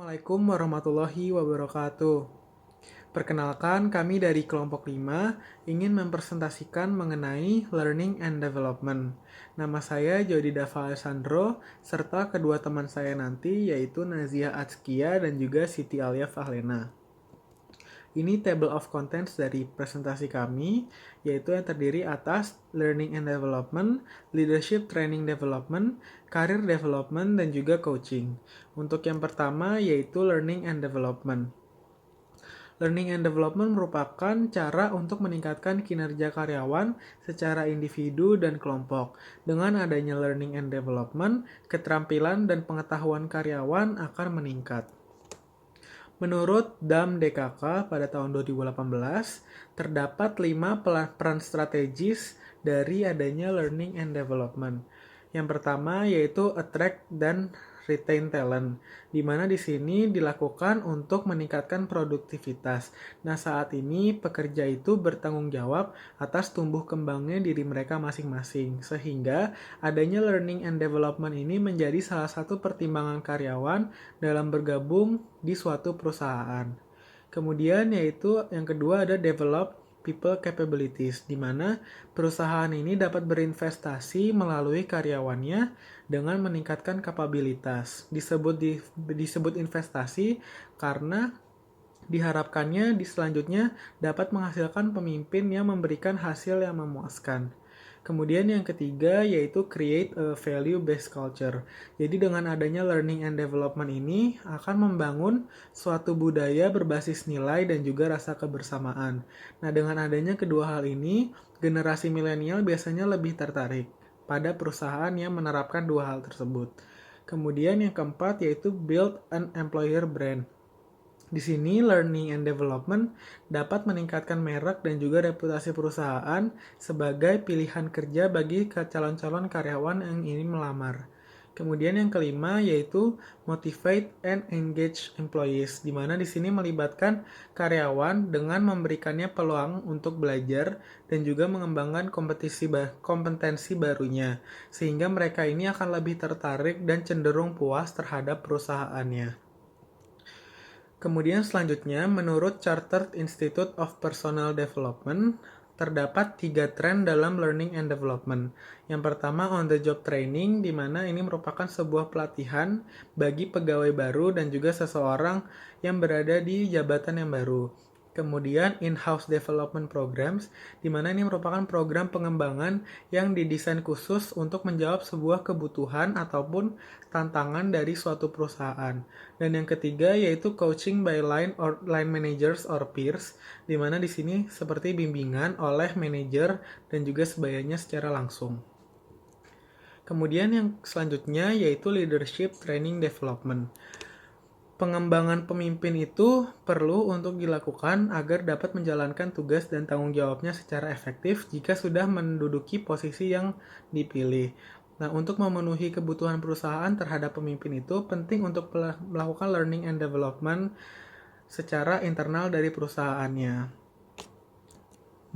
Assalamualaikum warahmatullahi wabarakatuh. Perkenalkan, kami dari kelompok 5 ingin mempresentasikan mengenai Learning and Development. Nama saya Jody Dava Alessandro, serta kedua teman saya nanti yaitu Nazia Atskia dan juga Siti Alia Fahlena. Ini table of contents dari presentasi kami, yaitu yang terdiri atas Learning and Development, Leadership Training Development, Career Development, dan juga Coaching. Untuk yang pertama yaitu Learning and Development. Learning and Development merupakan cara untuk meningkatkan kinerja karyawan secara individu dan kelompok. Dengan adanya Learning and Development, keterampilan dan pengetahuan karyawan akan meningkat. Menurut DAM DKK pada tahun 2018, terdapat 5 peran strategis dari adanya learning and development. Yang pertama yaitu attract dan retain talent, di mana di sini dilakukan untuk meningkatkan produktivitas. Nah, saat ini pekerja itu bertanggung jawab atas tumbuh kembangnya diri mereka masing-masing, sehingga adanya learning and development ini menjadi salah satu pertimbangan karyawan dalam bergabung di suatu perusahaan. Kemudian yaitu yang kedua ada develop people capabilities, di mana perusahaan ini dapat berinvestasi melalui karyawannya dengan meningkatkan kapabilitas. Disebut investasi karena diharapkannya selanjutnya dapat menghasilkan pemimpin yang memberikan hasil yang memuaskan. Kemudian yang ketiga yaitu create a value-based culture. Jadi dengan adanya learning and development ini akan membangun suatu budaya berbasis nilai dan juga rasa kebersamaan. Nah, dengan adanya kedua hal ini, generasi milenial biasanya lebih tertarik pada perusahaan yang menerapkan dua hal tersebut. Kemudian yang keempat yaitu build an employer brand. Di sini, learning and development dapat meningkatkan merek dan juga reputasi perusahaan sebagai pilihan kerja bagi calon-calon karyawan yang ingin melamar. Kemudian yang kelima yaitu motivate and engage employees, di mana di sini melibatkan karyawan dengan memberikannya peluang untuk belajar dan juga mengembangkan kompetensi barunya, sehingga mereka ini akan lebih tertarik dan cenderung puas terhadap perusahaannya. Kemudian selanjutnya, menurut Chartered Institute of Personnel Development, terdapat 3 tren dalam learning and development. Yang pertama, on-the-job training, di mana ini merupakan sebuah pelatihan bagi pegawai baru dan juga seseorang yang berada di jabatan yang baru. Kemudian in-house development programs, di mana ini merupakan program pengembangan yang didesain khusus untuk menjawab sebuah kebutuhan ataupun tantangan dari suatu perusahaan. Dan yang ketiga yaitu coaching by line managers or peers, di mana di sini seperti bimbingan oleh manajer dan juga sebayanya secara langsung. Kemudian yang selanjutnya yaitu leadership training development. Pengembangan pemimpin itu perlu untuk dilakukan agar dapat menjalankan tugas dan tanggung jawabnya secara efektif jika sudah menduduki posisi yang dipilih. Nah, untuk memenuhi kebutuhan perusahaan terhadap pemimpin itu penting untuk melakukan learning and development secara internal dari perusahaannya.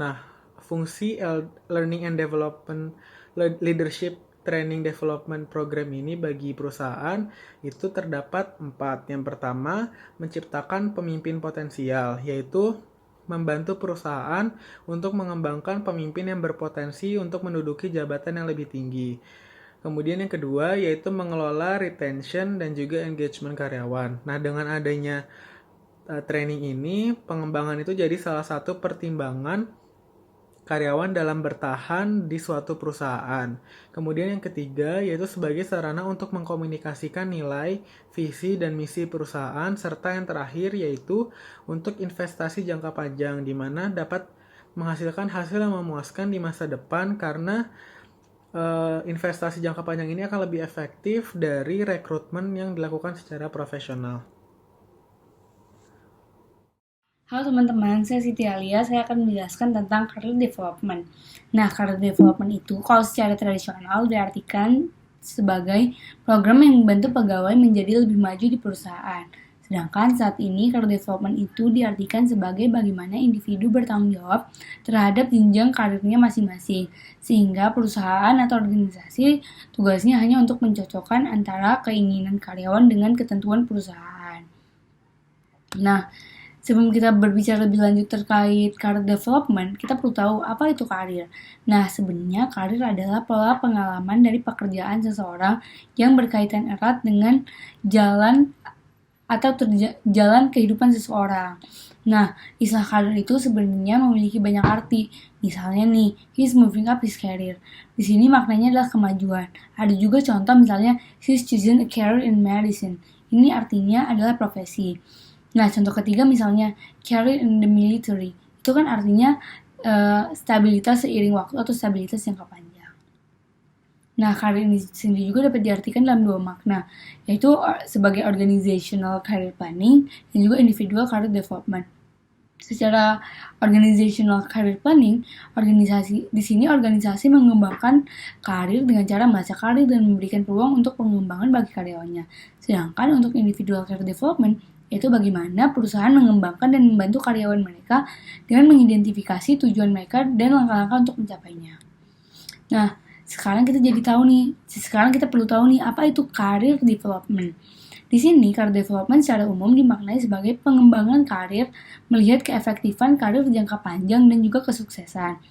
Nah, fungsi learning and development leadership training development program ini bagi perusahaan itu terdapat 4. Yang pertama, menciptakan pemimpin potensial, yaitu membantu perusahaan untuk mengembangkan pemimpin yang berpotensi untuk menduduki jabatan yang lebih tinggi. Kemudian yang kedua, yaitu mengelola retention dan juga engagement karyawan. Nah, dengan adanya training ini, pengembangan itu jadi salah satu pertimbangan karyawan dalam bertahan di suatu perusahaan. Kemudian yang ketiga yaitu sebagai sarana untuk mengkomunikasikan nilai, visi, dan misi perusahaan. Serta yang terakhir yaitu untuk investasi jangka panjang, di mana dapat menghasilkan hasil yang memuaskan di masa depan karena investasi jangka panjang ini akan lebih efektif dari rekrutmen yang dilakukan secara profesional. Halo teman-teman, saya Siti Alia. Saya akan menjelaskan tentang career development. Nah, career development itu kalau secara tradisional diartikan sebagai program yang membantu pegawai menjadi lebih maju di perusahaan. Sedangkan saat ini career development itu diartikan sebagai bagaimana individu bertanggung jawab terhadap jenjang karirnya masing-masing, sehingga perusahaan atau organisasi tugasnya hanya untuk mencocokkan antara keinginan karyawan dengan ketentuan perusahaan. Nah, sebelum kita berbicara lebih lanjut terkait career development, kita perlu tahu apa itu karir. Nah, sebenarnya karir adalah pola pengalaman dari pekerjaan seseorang yang berkaitan erat dengan jalan atau jalan kehidupan seseorang. Nah, istilah karir itu sebenarnya memiliki banyak arti. Misalnya nih, he's moving up his career. Di sini maknanya adalah kemajuan. Ada juga contoh misalnya, he's choosing a career in medicine. Ini artinya adalah profesi. Nah, contoh ketiga misalnya career in the military. Itu kan artinya stabilitas seiring waktu atau stabilitas jangka panjang. Nah, karir ini sendiri juga dapat diartikan dalam dua makna, yaitu sebagai organizational career planning dan juga individual career development. Secara organizational career planning, organisasi mengembangkan karir dengan cara membaca karir dan memberikan peluang untuk pengembangan bagi karyawannya. Sedangkan untuk individual career development, yaitu bagaimana perusahaan mengembangkan dan membantu karyawan mereka dengan mengidentifikasi tujuan mereka dan langkah-langkah untuk mencapainya. Nah, sekarang kita perlu tahu nih apa itu career development. Di sini, career development secara umum dimaknai sebagai pengembangan karir, melihat keefektifan karir jangka panjang dan juga kesuksesan.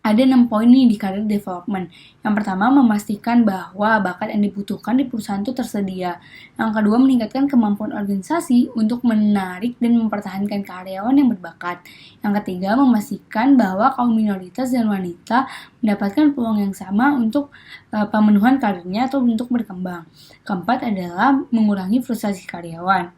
Ada 6 poin nih di career development. Yang pertama, memastikan bahwa bakat yang dibutuhkan di perusahaan itu tersedia. Yang kedua, meningkatkan kemampuan organisasi untuk menarik dan mempertahankan karyawan yang berbakat. Yang ketiga, memastikan bahwa kaum minoritas dan wanita mendapatkan peluang yang sama untuk pemenuhan karirnya atau untuk berkembang. Keempat adalah mengurangi frustasi karyawan.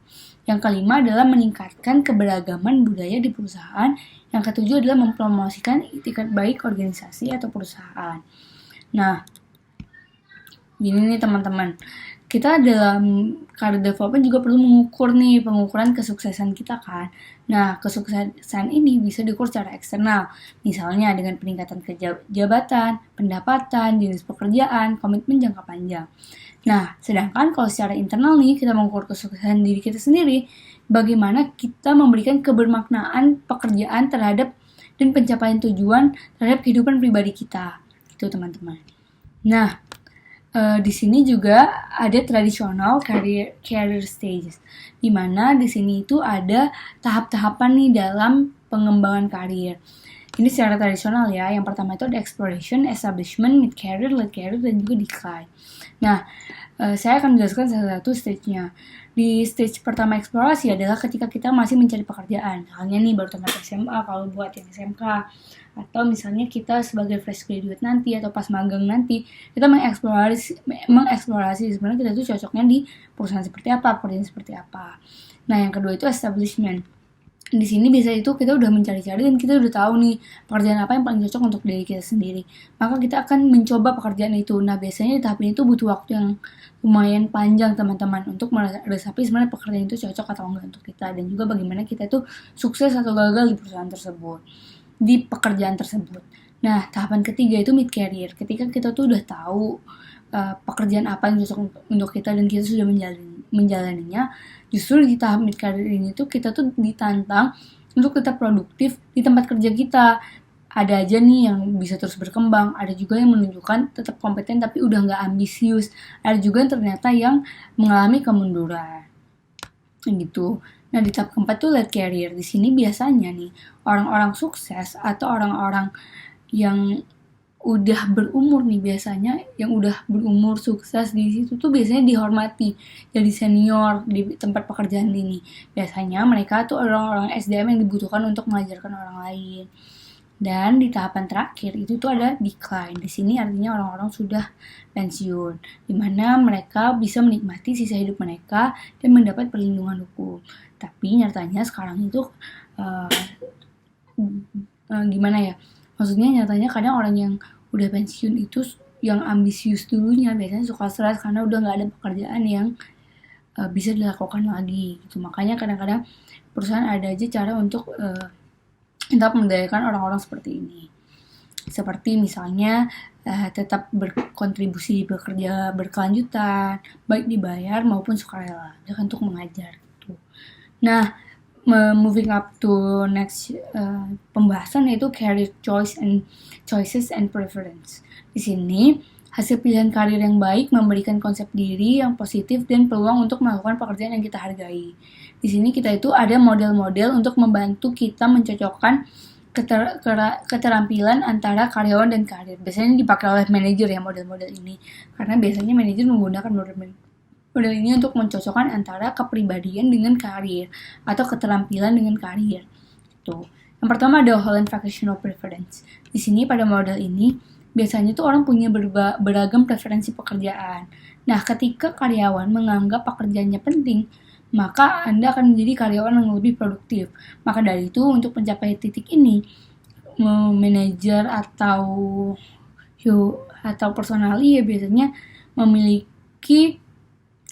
Yang kelima adalah meningkatkan keberagaman budaya di perusahaan. Yang ketujuh adalah mempromosikan itikat baik organisasi atau perusahaan. Nah, gini nih teman-teman. Kita dalam career development juga perlu mengukur nih pengukuran kesuksesan kita kan. Nah, kesuksesan ini bisa diukur secara eksternal. Misalnya dengan peningkatan jabatan, pendapatan, jenis pekerjaan, komitmen jangka panjang. Nah, sedangkan kalau secara internal nih, kita mengukur kesuksesan diri kita sendiri, bagaimana kita memberikan kebermaknaan pekerjaan terhadap dan pencapaian tujuan terhadap kehidupan pribadi kita. Gitu teman-teman. Nah, di sini juga ada tradisional career stages, di mana di sini itu ada tahap-tahapan nih dalam pengembangan karir. Ini secara tradisional ya. Yang pertama itu ada exploration, establishment, mid career, late career, dan juga decline. Nah, saya akan menjelaskan salah satu stage-nya. Di stage pertama eksplorasi adalah ketika kita masih mencari pekerjaan. Halnya nih baru tamat SMA kalau buat yang SMK. Atau misalnya kita sebagai fresh graduate nanti atau pas magang nanti, kita mengeksplorasi sebenarnya kita tuh cocoknya di perusahaan seperti apa, pekerjaan seperti apa. Nah, yang kedua itu establishment. Di sini biasanya itu kita udah mencari-cari dan kita udah tahu nih pekerjaan apa yang paling cocok untuk diri kita sendiri. Maka kita akan mencoba pekerjaan itu. Nah, biasanya di tahap ini tuh butuh waktu yang lumayan panjang teman-teman untuk meresapi sebenarnya pekerjaan itu cocok atau enggak untuk kita, dan juga bagaimana kita tuh sukses atau gagal di perusahaan tersebut, di pekerjaan tersebut. Nah, tahapan ketiga itu mid career. Ketika kita tuh udah tahu pekerjaan apa yang cocok untuk kita dan kita sudah menjalaninya, justru di tahap mid career ini tuh kita tuh ditantang untuk tetap produktif di tempat kerja kita. Ada aja nih yang bisa terus berkembang, ada juga yang menunjukkan tetap kompeten tapi udah nggak ambisius, ada juga yang ternyata yang mengalami kemunduran gitu. Nah, di tahap keempat tuh late career. Di sini biasanya nih orang-orang sukses atau orang-orang yang udah berumur nih, biasanya yang udah berumur sukses di situ tuh biasanya dihormati jadi senior di tempat pekerjaan ini. Biasanya mereka tuh orang-orang SDM yang dibutuhkan untuk mengajarkan orang lain. Dan di tahapan terakhir itu tuh ada decline. Di sini artinya orang-orang sudah pensiun, di mana mereka bisa menikmati sisa hidup mereka dan mendapat perlindungan hukum. Tapi nyatanya sekarang itu gimana ya? Maksudnya nyatanya kadang orang yang udah pensiun itu yang ambisius dulunya biasanya suka stres karena udah nggak ada pekerjaan yang bisa dilakukan lagi gitu. Makanya kadang-kadang perusahaan ada aja cara untuk tetap mendayakan orang-orang seperti ini. Seperti misalnya tetap berkontribusi bekerja berkelanjutan, baik dibayar maupun sukarela, untuk mengajar gitu. Nah, moving up to next pembahasan yaitu career choices and preference. Di sini Hasil pilihan karir yang baik memberikan konsep diri yang positif dan peluang untuk melakukan pekerjaan yang kita hargai. Di sini kita itu ada model-model untuk membantu kita mencocokkan keterampilan antara karyawan dan karir. Biasanya dipakai oleh manajer ya model-model ini, karena biasanya manajer menggunakan model ini untuk mencocokkan antara kepribadian dengan karir atau keterampilan dengan karir. Tuh. Yang pertama ada Holland Vocational Preference. Di sini pada model ini biasanya tuh orang punya beragam preferensi pekerjaan. Nah, ketika karyawan menganggap pekerjaannya penting, maka Anda akan menjadi karyawan yang lebih produktif. Maka dari itu, untuk mencapai titik ini, manajer atau personali ya biasanya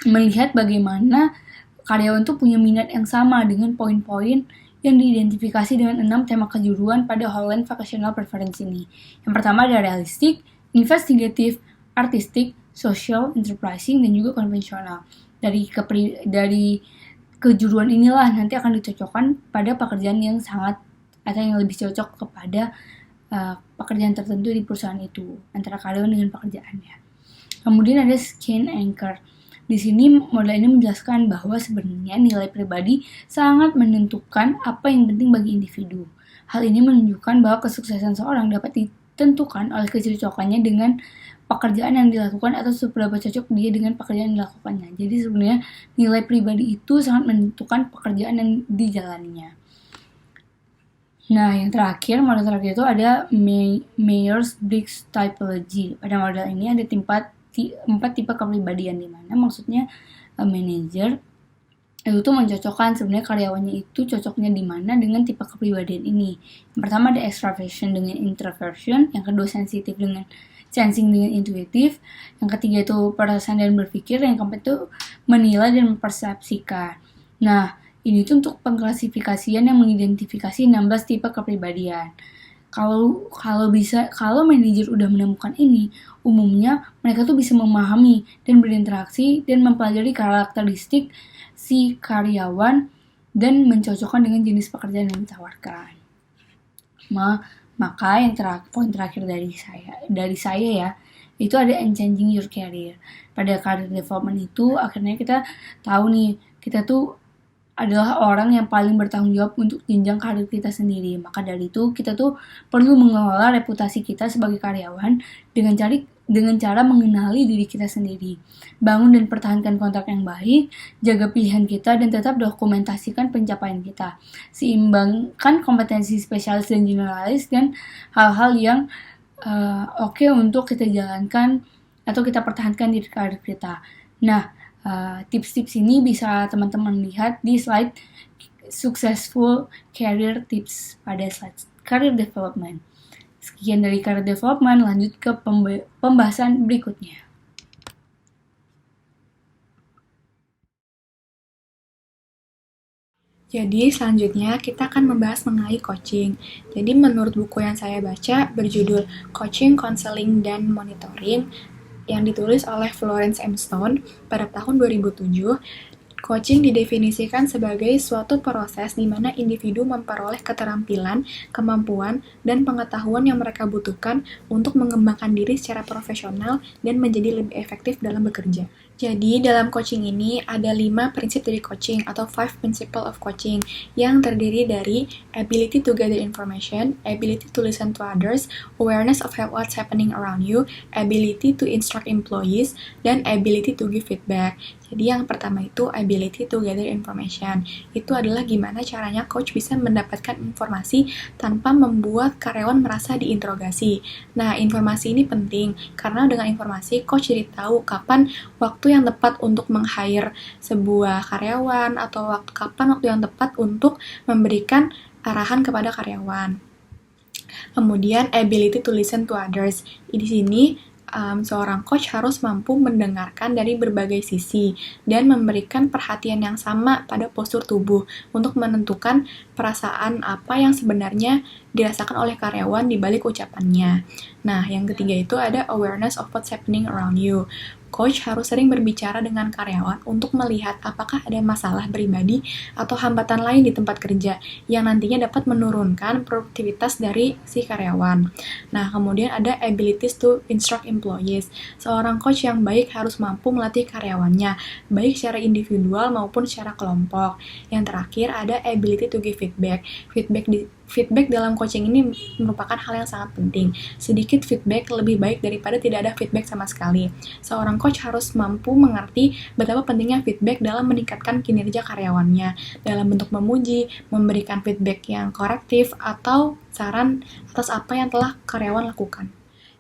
melihat bagaimana karyawan tuh punya minat yang sama dengan poin-poin yang diidentifikasi dengan 6 tema kejuruan pada Holland Vocational Preference ini. Yang pertama ada realistik, investigatif, artistik, social, enterprising, dan juga konvensional. Dari kejuruan inilah nanti akan dicocokkan pada pekerjaan yang sangat atau yang lebih cocok kepada pekerjaan tertentu di perusahaan itu, antara karyawan dengan pekerjaannya. Kemudian ada skin anchor. Di sini model ini menjelaskan bahwa sebenarnya nilai pribadi sangat menentukan apa yang penting bagi individu. Hal ini menunjukkan bahwa kesuksesan seorang dapat ditentukan oleh kecocokannya dengan pekerjaan yang dilakukan atau seberapa cocok dia dengan pekerjaan yang dilakukannya. Jadi sebenarnya nilai pribadi itu sangat menentukan pekerjaan yang dijalaninya. Nah, model terakhir itu ada Myers-Briggs Typology. Pada model ini ada 4 tipe kepribadian, di mana maksudnya manajer itu tuh mencocokkan sebenarnya karyawannya itu cocoknya di mana dengan tipe kepribadian ini. Yang pertama ada extraversion dengan introversion, yang kedua sensitif dengan sensing dengan intuitif, yang ketiga itu perasaan dan berpikir, yang keempat itu menilai dan mempersepsikan. Nah, ini tuh untuk pengklasifikasian yang mengidentifikasi 16 tipe kepribadian. Kalau manajer udah menemukan ini, umumnya mereka tuh bisa memahami dan berinteraksi dan mempelajari karakteristik si karyawan dan mencocokkan dengan jenis pekerjaan yang ditawarkan. Maka poin terakhir dari saya ya, itu ada changing your career. Pada career development itu akhirnya kita tahu nih, kita tuh adalah orang yang paling bertanggung jawab untuk jenjang karir kita sendiri. Maka dari itu kita tuh perlu mengelola reputasi kita sebagai karyawan dengan cara mengenali diri kita sendiri. Bangun dan pertahankan kontak yang baik, jaga pilihan kita dan tetap dokumentasikan pencapaian kita. Seimbangkan kompetensi spesialis dan generalis dan hal-hal yang oke untuk kita jalankan atau kita pertahankan di karir kita. Nah, tips-tips ini bisa teman-teman lihat di slide Successful Career Tips pada slide Career Development. Sekian dari Career Development, lanjut ke pembahasan berikutnya. Jadi selanjutnya kita akan membahas mengenai coaching. Jadi menurut buku yang saya baca berjudul Coaching, Counseling, dan Monitoring yang ditulis oleh Florence M. Stone pada tahun 2007, coaching didefinisikan sebagai suatu proses di mana individu memperoleh keterampilan, kemampuan, dan pengetahuan yang mereka butuhkan untuk mengembangkan diri secara profesional dan menjadi lebih efektif dalam bekerja. Jadi, dalam coaching ini ada 5 prinsip dari coaching atau 5 principle of coaching yang terdiri dari ability to gather information, ability to listen to others, awareness of what's happening around you, ability to instruct employees, dan ability to give feedback. Jadi yang pertama itu ability to gather information. Itu adalah gimana caranya coach bisa mendapatkan informasi tanpa membuat karyawan merasa diinterogasi. Nah, informasi ini penting karena dengan informasi coach jadi tahu kapan waktu yang tepat untuk meng-hire sebuah karyawan atau kapan waktu yang tepat untuk memberikan arahan kepada karyawan. Kemudian ability to listen to others. Di sini seorang coach harus mampu mendengarkan dari berbagai sisi dan memberikan perhatian yang sama pada postur tubuh untuk menentukan perasaan apa yang sebenarnya dirasakan oleh karyawan di balik ucapannya. Nah, yang ketiga itu ada awareness of what's happening around you. coach harus sering berbicara dengan karyawan untuk melihat apakah ada masalah pribadi atau hambatan lain di tempat kerja yang nantinya dapat menurunkan produktivitas dari si karyawan. Nah, kemudian ada abilities to instruct employees. Seorang coach yang baik harus mampu melatih karyawannya, baik secara individual maupun secara kelompok. Yang terakhir ada ability to give feedback. Feedback dalam coaching ini merupakan hal yang sangat penting. Sedikit feedback lebih baik daripada tidak ada feedback sama sekali. Seorang coach harus mampu mengerti betapa pentingnya feedback dalam meningkatkan kinerja karyawannya, dalam bentuk memuji, memberikan feedback yang korektif, atau saran atas apa yang telah karyawan lakukan.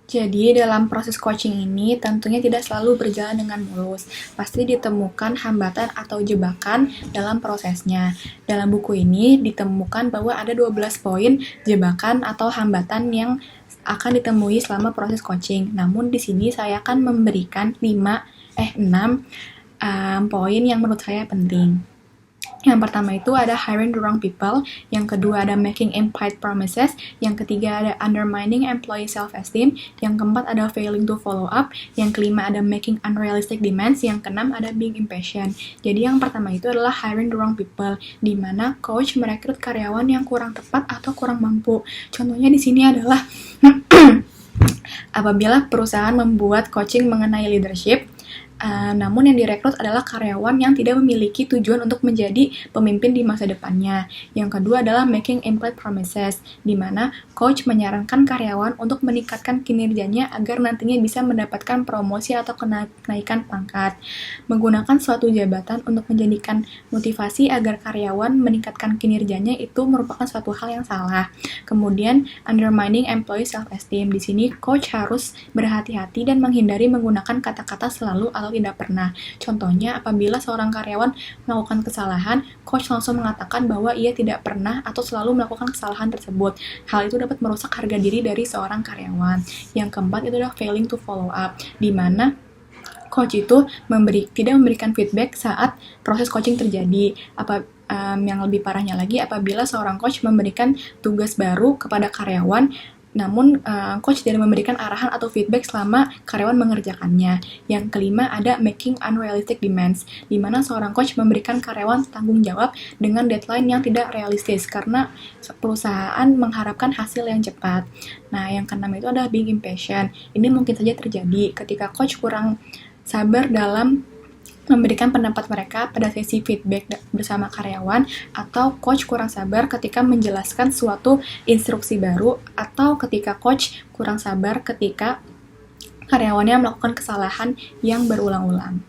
Jadi, dalam proses coaching ini tentunya tidak selalu berjalan dengan mulus. Pasti ditemukan hambatan atau jebakan dalam prosesnya. Dalam buku ini ditemukan bahwa ada 12 poin jebakan atau hambatan yang akan ditemui selama proses coaching. Namun di sini saya akan memberikan 6 poin yang menurut saya penting. Yang pertama itu ada hiring the wrong people, yang kedua ada making implied promises, yang ketiga ada undermining employee self-esteem, yang keempat ada failing to follow up, yang kelima ada making unrealistic demands, yang keenam ada being impatient. Jadi yang pertama itu adalah hiring the wrong people, di mana coach merekrut karyawan yang kurang tepat atau kurang mampu. Contohnya di sini adalah apabila perusahaan membuat coaching mengenai leadership, namun yang direkrut adalah karyawan yang tidak memiliki tujuan untuk menjadi pemimpin di masa depannya. Yang kedua adalah making implied promises, di mana coach menyarankan karyawan untuk meningkatkan kinerjanya agar nantinya bisa mendapatkan promosi atau kenaikan pangkat. Menggunakan suatu jabatan untuk menjadikan motivasi agar karyawan meningkatkan kinerjanya itu merupakan suatu hal yang salah. Kemudian undermining employee self-esteem. Di sini coach harus berhati-hati dan menghindari menggunakan kata-kata selalu atau tidak pernah. Contohnya, apabila seorang karyawan melakukan kesalahan, coach langsung mengatakan bahwa ia tidak pernah atau selalu melakukan kesalahan tersebut. Hal itu dapat merusak harga diri dari seorang karyawan. Yang keempat itu adalah failing to follow up, di mana coach itu tidak memberikan feedback saat proses coaching terjadi. Yang lebih parahnya lagi, apabila seorang coach memberikan tugas baru kepada karyawan, namun coach tidak memberikan arahan atau feedback selama karyawan mengerjakannya. Yang kelima ada making unrealistic demands, di mana seorang coach memberikan karyawan tanggung jawab dengan deadline yang tidak realistis karena perusahaan mengharapkan hasil yang cepat. Nah, yang keenam itu adalah being impatient. Ini mungkin saja terjadi ketika coach kurang sabar dalam memberikan pendapat mereka pada sesi feedback bersama karyawan, atau coach kurang sabar ketika menjelaskan suatu instruksi baru, atau ketika coach kurang sabar ketika karyawannya melakukan kesalahan yang berulang-ulang.